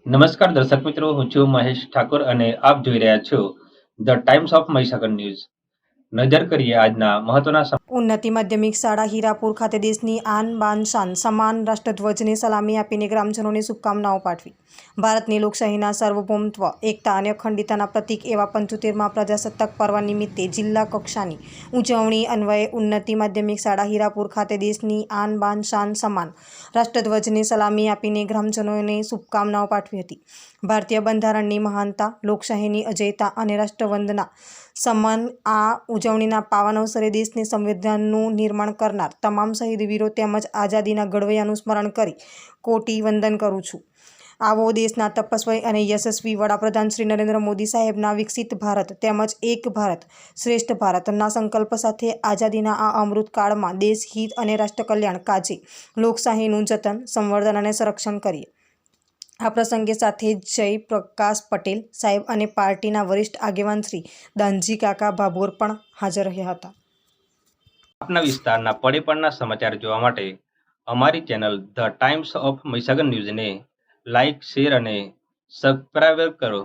નમસ્કાર દર્શક મિત્રો, હું છું મહેશ ઠાકોર અને આપ જોઈ રહ્યા છો the Times of Mahisagar news. નજર કરીએ આજના મહત્વના ઉન્નતિ માધ્યમિક શાળા હીરાપુર ખાતે દેશની આન બાન શાન સમાન રાષ્ટ્રધ્વજને સલામી આપીને ગ્રામજનોને શુભકામનાઓ પાઠવી. ભારતની લોકશાહીના સાર્વભૌમત્વ, એકતા અને અખંડિતતાના પ્રતીક એવા 75મા પ્રજાસત્તાક પર્વ નિમિત્તે જિલ્લા કક્ષાની ઉજવણી અન્વયે ઉન્નતિ માધ્યમિક શાળા હીરાપુર ખાતે દેશની આન બાન શાન સમાન રાષ્ટ્રધ્વજને સલામી આપીને ગ્રામજનોને શુભકામનાઓ પાઠવી હતી. ભારતીય બંધારણની મહાનતા, લોકશાહીની અજેયતા અને રાષ્ટ્રવંદના સમાન આ ઉજવણીના પાવન અવસરે દેશને સંવિધાનનું નિર્માણ કરનાર તમામ શહીદ વીરો તેમજ આઝાદીના ઘડવૈયાનું સ્મરણ કરી કોટી વંદન કરું છું. આવો દેશના તપસ્વી અને યશસ્વી વડાપ્રધાન શ્રી નરેન્દ્ર મોદી સાહેબના વિકસિત ભારત તેમજ એક ભારત શ્રેષ્ઠ ભારતના સંકલ્પ સાથે આઝાદીના આ અમૃતકાળમાં દેશ હિત અને રાષ્ટ્ર કલ્યાણ કાજે લોકશાહીનું જતન, સંવર્ધન અને સંરક્ષણ કરીએ. આ પ્રસંગે સાથે જય પ્રકાશ પટેલ સાહેબ અને પાર્ટીના વરિષ્ઠ આગેવાન શ્રી દાનજી કાકા ભાભોર પણ હાજર રહ્યા હતા. આપના વિસ્તારના પડે સમાચાર જોવા માટે અમારી channel the Times of Mahisagar ન્યૂઝને લાઇક, શેર અને સબસ્ક્રાઇબ કરો.